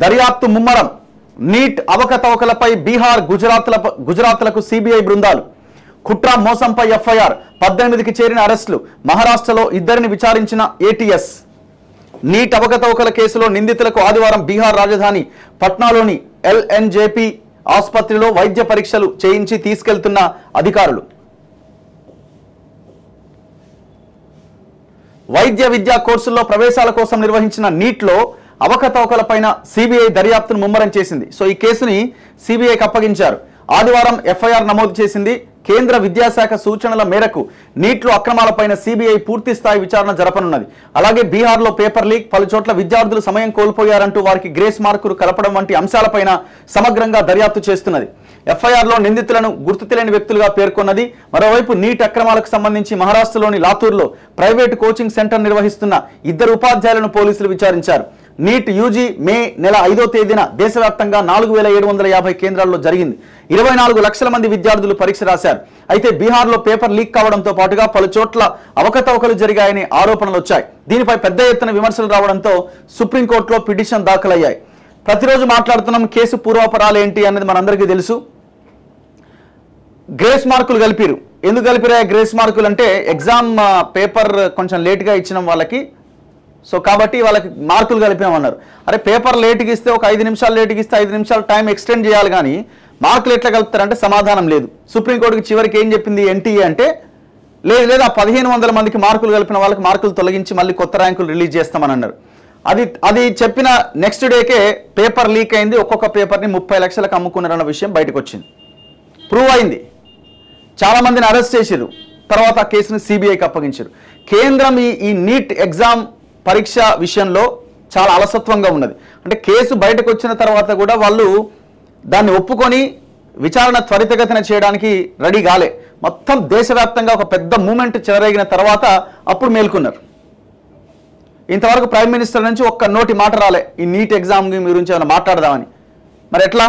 దర్యాప్తు ముమ్మరం. Neat అవకతవకలపై Bihar గుజరాత్లకు CBI బృందాలు. కుట్ర మోసంపై ఎఫ్ఐఆర్, 18కి చేరిన అరెస్టులు. మహారాష్ట్రలో 2 విచారించిన ఏటీఎస్. నీట్ అవకతవకల కేసులో నిందితులకు ఆదివారం బీహార్ రాజధాని పట్నాలోని ఎల్ఎన్జేపీ ఆసుపత్రిలో వైద్య పరీక్షలు చేయించి తీసుకెళ్తున్న అధికారులు. వైద్య విద్యా కోర్సుల్లో ప్రవేశాల కోసం నిర్వహించిన నీట్లో అవకతవకలపైన సిబిఐ దర్యాప్తును ముమ్మరం చేసింది. సో ఈ కేసుని సిబిఐకి అప్పగించారు. ఆదివారం ఎఫ్ఐఆర్ నమోదు చేసింది. కేంద్ర విద్యాశాఖ సూచనల మేరకు నీట్లో అక్రమాలపైన సిబిఐ పూర్తి స్థాయి విచారణ జరపనున్నది. అలాగే బీహార్లో పేపర్ లీక్, పలు చోట్ల విద్యార్థులు సమయం కోల్పోయారంటూ వారికి గ్రేస్ మార్కులు కలపడం వంటి అంశాలపైన సమగ్రంగా దర్యాప్తు చేస్తున్నది. ఎఫ్ఐఆర్లో నిందితులను గుర్తు తెలియని వ్యక్తులుగా పేర్కొన్నది. మరోవైపు నీట్ అక్రమాలకు సంబంధించి మహారాష్ట్రలోని లాతూర్లో ప్రైవేటు కోచింగ్ సెంటర్ నిర్వహిస్తున్న 2 ఉపాధ్యాయులను పోలీసులు విచారించారు. నీట్ యూజీ మే నెల 5వ తేదీన దేశవ్యాప్తంగా 4750 కేంద్రాల్లో జరిగింది. 24 లక్షల మంది విద్యార్థులు పరీక్ష రాశారు. అయితే బీహార్లో పేపర్ లీక్ కావడంతో పాటుగా పలు చోట్ల అవకతవకలు జరిగాయని ఆరోపణలు వచ్చాయి. దీనిపై పెద్ద ఎత్తున విమర్శలు రావడంతో సుప్రీంకోర్టులో పిటిషన్ దాఖలయ్యాయి. ప్రతిరోజు మాట్లాడుతున్నాం కేసు పూర్వాపరాలు ఏంటి అనేది మనందరికీ తెలుసు. గ్రేస్ మార్కులు కలిపిరు. ఎందుకు కలిపిరా గ్రేస్ మార్కులు అంటే ఎగ్జామ్ పేపర్ కొంచెం లేట్గా ఇచ్చిన వాళ్ళకి, సో కాబట్టి వాళ్ళకి మార్కులు కలిపామన్నారు. అరే పేపర్ లేట్గా ఇస్తే ఒక 5 నిమిషాలు లేట్గా ఇస్తే 5 నిమిషాలు టైం ఎక్స్టెండ్ చేయాలి, కానీ మార్కులు ఎట్లా కలుపుతారంటే సమాధానం లేదు. సుప్రీంకోర్టుకి చివరికి ఏం చెప్పింది ఎన్టీఏ అంటే లేదు ఆ 1500 మందికి మార్కులు కలిపిన వాళ్ళకి మార్కులు తొలగించి మళ్ళీ కొత్త ర్యాంకులు రిలీజ్ చేస్తామని అన్నారు. అది చెప్పిన నెక్స్ట్ డేకే పేపర్ లీక్ అయింది. ఒక్కొక్క పేపర్ని 30 లక్షలకు అమ్ముకున్నారన్న విషయం బయటకు వచ్చింది, ప్రూవ్ అయింది. చాలా మందిని అరెస్ట్ చేశారు. తర్వాత ఆ కేసుని సిబిఐకి అప్పగించారు. కేంద్రం ఈ నీట్ ఎగ్జామ్ పరీక్ష విషయంలో చాలా అలసత్వంగా ఉన్నది. అంటే కేసు బయటకు వచ్చిన తర్వాత కూడా వాళ్ళు దాన్ని ఒప్పుకొని విచారణ త్వరితగతిన చేయడానికి రెడీ కాలే. మొత్తం దేశవ్యాప్తంగా ఒక పెద్ద మూమెంట్ చెలరేగిన తర్వాత అప్పుడు మేల్కొన్నారు. ఇంతవరకు ప్రైమ్ మినిస్టర్ నుంచి ఒక్క నోటి మాట రాలే ఈ నీట్ ఎగ్జామ్ గురించి ఏమైనా మాట్లాడదామని. మరి ఎట్లా?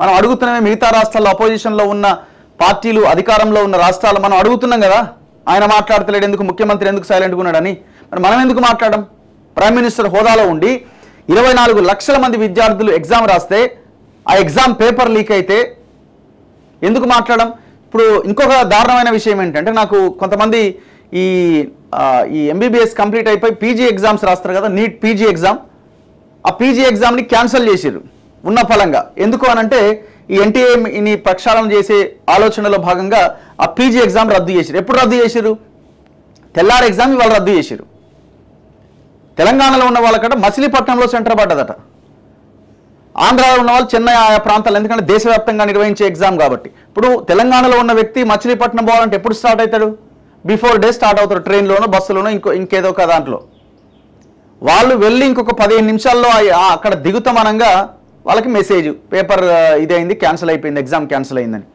మనం అడుగుతున్నామే, మిగతా రాష్ట్రాల్లో అపోజిషన్లో ఉన్న పార్టీలు, అధికారంలో ఉన్న రాష్ట్రాలు మనం అడుగుతున్నాం కదా, ఆయన మాట్లాడతలేడు ఎందుకు, ముఖ్యమంత్రి ఎందుకు సైలెంట్గా ఉన్నాడని. మరి మనం ఎందుకు మాట్లాడడం? ప్రైమ్ మినిస్టర్ హోదాలో ఉండి 24 లక్షల మంది విద్యార్థులు ఎగ్జామ్ రాస్తే ఆ ఎగ్జామ్ పేపర్ లీక్ అయితే ఎందుకు మాట్లాడడం? ఇప్పుడు ఇంకొక దారుణమైన విషయం ఏంటంటే, నాకు కొంతమంది ఈ ఎంబీబీఎస్ కంప్లీట్ అయిపోయి పీజీ ఎగ్జామ్స్ రాస్తారు కదా, నీట్ పీజీ ఎగ్జామ్, ఆ పీజీ ఎగ్జామ్ని క్యాన్సిల్ చేసిర్రు ఉన్న ఫలంగా. ఎందుకు అనంటే ఈ ఎన్టీఏని ప్రక్షాళన చేసే ఆలోచనలో భాగంగా ఆ పీజీ ఎగ్జామ్ రద్దు చేసిరు. ఎప్పుడు రద్దు చేసిరు? తెల్లారి ఎగ్జామ్ ఇవాళ రద్దు చేసిరు. తెలంగాణలో ఉన్న వాళ్ళకంటే మచిలీపట్నంలో సెంటర్ పడ్డదట. ఆంధ్రాలో ఉన్న వాళ్ళు చెన్నై ఆయా ప్రాంతాలు, ఎందుకంటే దేశవ్యాప్తంగా నిర్వహించే ఎగ్జామ్ కాబట్టి. ఇప్పుడు తెలంగాణలో ఉన్న వ్యక్తి మచిలీపట్నం పోవాలంటే ఎప్పుడు స్టార్ట్ అవుతాడు? బిఫోర్ డే స్టార్ట్ అవుతాడు, ట్రైన్లోనో బస్సులోనో ఇంకేదో ఒక దాంట్లో. వాళ్ళు వెళ్ళి ఇంకొక 15 నిమిషాల్లో అక్కడ దిగుతామనంగా వాళ్ళకి మెసేజ్, పేపర్ ఇదైంది, క్యాన్సిల్ అయిపోయింది, ఎగ్జామ్ క్యాన్సిల్ అయిందని.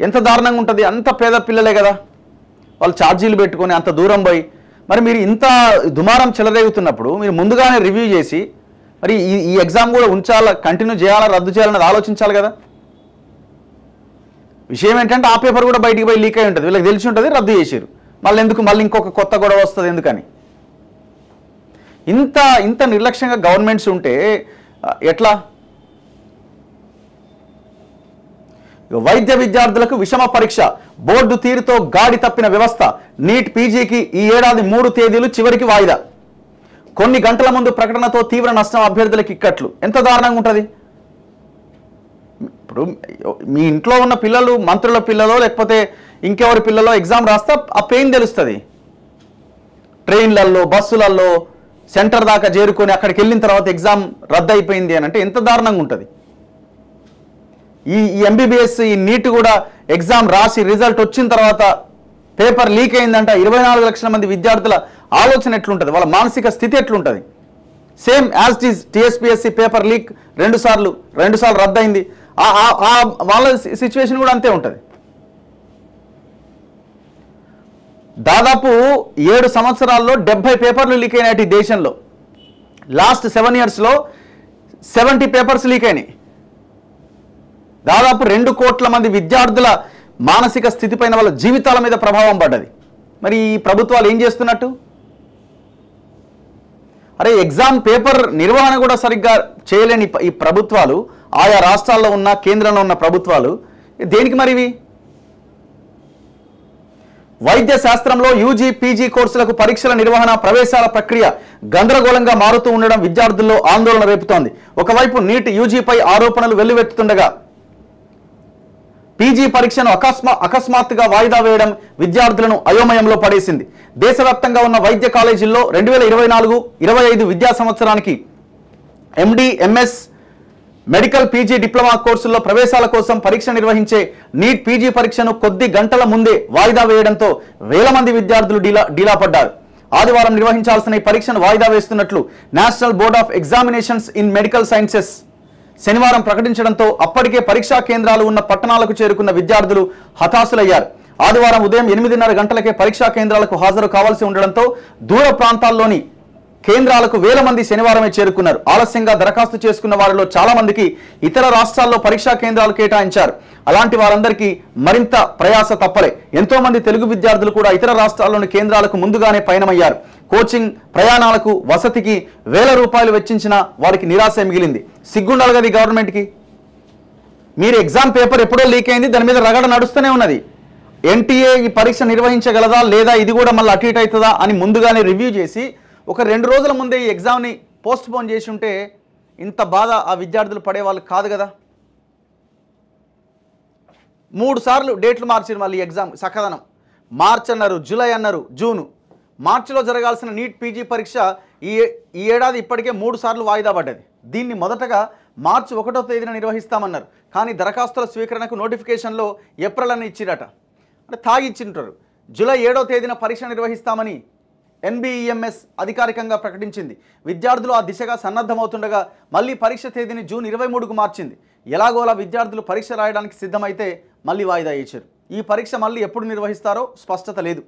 ఎంత దారుణంగా ఉంటుంది? అంత పేద పిల్లలే కదా వాళ్ళు ఛార్జీలు పెట్టుకొని అంత దూరం పోయి. మరి మీరు ఇంత దుమారం చెలరేగుతున్నప్పుడు మీరు ముందుగానే రివ్యూ చేసి మరి ఈ ఎగ్జామ్ కూడా ఉంచాలా, కంటిన్యూ చేయాలా, రద్దు చేయాలని ఆలోచించాలి కదా. విషయం ఏంటంటే ఆ పేపర్ కూడా బయటికి పోయి లీక్ అయి ఉంటుంది, వీళ్ళకి తెలిసి ఉంటుంది, రద్దు చేసారు. మళ్ళీ ఇంకొక కొత్త గొడవ వస్తుంది ఎందుకని. ఇంత నిర్లక్ష్యంగా గవర్నమెంట్స్ ఉంటే ఎట్లా? వైద్య విద్యార్థులకు విషమ పరీక్ష, బోర్డు తీరుతో గాడి తప్పిన వ్యవస్థ. నీట్ పీజీకి ఈ ఏడాది 3 తేదీలు చివరికి వాయిదా. కొన్ని గంటల ముందు ప్రకటనతో తీవ్ర నష్టం, అభ్యర్థులకు ఇక్కట్లు. ఎంత దారుణంగా ఉంటుంది? ఇప్పుడు మీ ఇంట్లో ఉన్న పిల్లలు, మంత్రుల పిల్లలో లేకపోతే ఇంకెవరి పిల్లలో ఎగ్జామ్ రాస్తే ఆ పెయిన్ తెలుస్తుంది. ట్రైన్లలో, బస్సులలో సెంటర్ దాకా చేరుకొని అక్కడికి వెళ్ళిన తర్వాత ఎగ్జామ్ రద్దు అయిపోయింది అని అంటే ఎంత దారుణంగా ఉంటుంది. ఈ ఎంబీబీఎస్, ఈ నీట్ కూడా ఎగ్జామ్ రాసి రిజల్ట్ వచ్చిన తర్వాత పేపర్ లీక్ అయిందంట. 24 లక్షల మంది విద్యార్థుల ఆలోచన ఎట్లుంటుంది, వాళ్ళ మానసిక స్థితి ఎట్లుంటుంది? Same as it is TSPSC paper leak 2 సార్లు రద్దయింది. వాళ్ళ సిచ్యువేషన్ కూడా అంతే ఉంటుంది. దాదాపు 7 సంవత్సరాల్లో 70 పేపర్లు లీక్ అయినాయి ఈ దేశంలో. లాస్ట్ 7 ఇయర్స్లో 70 పేపర్స్ లీక్ అయినాయి. దాదాపు 2 కోట్ల మంది విద్యార్థుల మానసిక స్థితిపైన, వాళ్ళ జీవితాల మీద ప్రభావం పడ్డది. మరి ఈ ప్రభుత్వాలు ఏం చేస్తున్నట్టు? అరే ఎగ్జామ్ పేపర్ నిర్వహణ కూడా సరిగ్గా చేయలేని ఈ ప్రభుత్వాలు, ఆయా రాష్ట్రాల్లో ఉన్న కేంద్రంలో ఉన్న ప్రభుత్వాలు దేనికి మరి ఇవి? వైద్య శాస్త్రంలో యూజీ పీజీ కోర్సులకు పరీక్షల నిర్వహణ, ప్రవేశాల ప్రక్రియ గందరగోళంగా మారుతూ ఉండడం విద్యార్థుల్లో ఆందోళన రేపుతోంది. ఒకవైపు నీట్ యూజీపై ఆరోపణలు వెల్లువెత్తుతుండగా పీజీ పరీక్షను అకస్మాత్తుగా వాయిదా వేయడం విద్యార్థులను అయోమయంలో పడేసింది. దేశవ్యాప్తంగా ఉన్న వైద్య కాలేజీల్లో 2024-25 విద్యా సంవత్సరానికి ఎండి, ఎంఎస్, మెడికల్, పీజీ, డిప్లొమా కోర్సుల్లో ప్రవేశాల కోసం పరీక్ష నిర్వహించే నీట్ పీజీ పరీక్షను కొద్ది గంటల ముందే వాయిదా వేయడంతో వేల మంది విద్యార్థులు డీలా పడ్డారు. ఆదివారం నిర్వహించాల్సిన ఈ పరీక్షను వాయిదా వేస్తున్నట్లు national board of examinations in medical sciences శనివారం ప్రకటించడంతో అప్పటికే పరీక్షా కేంద్రాలు ఉన్న పట్టణాలకు చేరుకున్న విద్యార్థులు హతాశులయ్యారు. ఆదివారం ఉదయం 8:30 గంటలకే పరీక్షా కేంద్రాలకు హాజరు కావాల్సి ఉండడంతో దూర ప్రాంతాల్లోని కేంద్రాలకు వేల మంది శనివారమే చేరుకున్నారు. ఆలస్యంగా దరఖాస్తు చేసుకున్న వారిలో చాలా మందికి ఇతర రాష్ట్రాల్లో పరీక్షా కేంద్రాలు కేటాయించారు. అలాంటి వారందరికీ మరింత ప్రయాస తప్పలే. ఎంతో మంది తెలుగు విద్యార్థులు కూడా ఇతర రాష్ట్రాల్లోని కేంద్రాలకు ముందుగానే పయనమయ్యారు. కోచింగ్, ప్రయాణాలకు, వసతికి వేల రూపాయలు వెచ్చించిన వారికి నిరాశ మిగిలింది. సిగ్గుండాలి కదా గవర్నమెంట్కి. మీరు ఎగ్జామ్ పేపర్ ఎప్పుడో లీక్ అయింది, దాని మీద రగడ నడుస్తూనే ఉన్నది. ఎన్టీఏ ఈ పరీక్ష నిర్వహించగలదా లేదా, ఇది కూడా మళ్ళీ అటు ఇటు అవుతుందా అని ముందుగానే రివ్యూ చేసి ఒక 2 రోజుల ముందే ఈ ఎగ్జామ్ని పోస్ట్ పోన్ చేసి ఉంటే ఇంత బాధ ఆ విద్యార్థులు పడేవాళ్ళు కాదు కదా. 3 సార్లు డేట్లు మార్చారు మళ్ళీ ఎగ్జామ్. సకదనం మార్చ్ అన్నారు, జూలై అన్నారు, జూను. మార్చిలో జరగాల్సిన నీట్ పీజీ పరీక్ష ఈ ఏడాది ఇప్పటికే 3 సార్లు వాయిదా పడ్డది. దీన్ని మొదటగా మార్చి 1వ తేదీన నిర్వహిస్తామన్నారు. కానీ దరఖాస్తుల స్వీకరణకు నోటిఫికేషన్లో ఏప్రిల్ అని ఇచ్చిరట, అంటే తాగిచ్చింటారు. జూలై 7వ తేదీన పరీక్ష నిర్వహిస్తామని ఎన్బిఈఎంఎస్ అధికారికంగా ప్రకటించింది. విద్యార్థులు ఆ దిశగా సన్నద్ధమవుతుండగా మళ్ళీ పరీక్ష తేదీని జూన్ 23కు మార్చింది. ఎలాగోలా విద్యార్థులు పరీక్ష రాయడానికి సిద్ధమైతే మళ్ళీ వాయిదా ఇచ్చారు. ఈ పరీక్ష మళ్ళీ ఎప్పుడు నిర్వహిస్తారో స్పష్టత లేదు.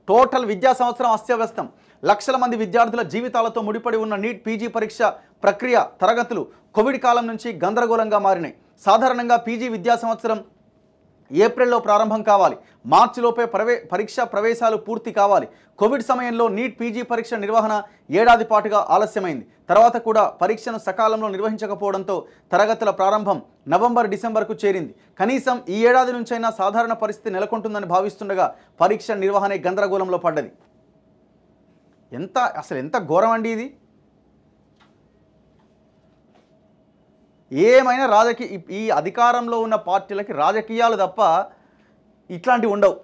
టోటల్ విద్యా సంవత్సరం అస్తవ్యస్తం. లక్షల మంది విద్యార్థుల జీవితాలతో ముడిపడి ఉన్న నీట్ పీజీ పరీక్ష ప్రక్రియ, తరగతులు కోవిడ్ కాలం నుంచి గందరగోళంగా మారినాయి. సాధారణంగా పీజీ విద్యా సంవత్సరం ఏప్రిల్లో ప్రారంభం కావాలి. మార్చిలోపే పరీక్ష ప్రవేశాలు పూర్తి కావాలి. కోవిడ్ సమయంలో నీట్ పీజీ పరీక్ష నిర్వహణ ఏడాది పాటుగా ఆలస్యమైంది. తర్వాత కూడా పరీక్షను సకాలంలో నిర్వహించకపోవడంతో తరగతుల ప్రారంభం నవంబర్, డిసెంబర్కు చేరింది. కనీసం ఈ ఏడాది నుంచైనా సాధారణ పరిస్థితి నెలకొంటుందని భావిస్తుండగా పరీక్ష నిర్వహణ గందరగోళంలో పడ్డది. ఎంత ఘోరం అండి ఇది. ఏమైనా ఈ అధికారంలో ఉన్న పార్టీలకి రాజకీయాలు తప్ప ఇట్లాంటివి ఉండవు.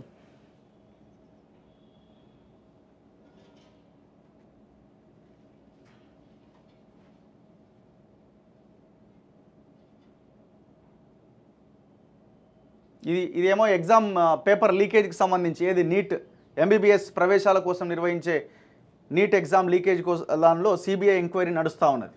ఇదేమో ఎగ్జామ్ పేపర్ లీకేజ్కి సంబంధించి, ఏది నీట్ ఎంబీబీఎస్ ప్రవేశాల కోసం నిర్వహించే నీట్ ఎగ్జామ్ లీకేజ్ దానిలో సిబిఐ ఎంక్వైరీ నడుస్తూ ఉన్నది.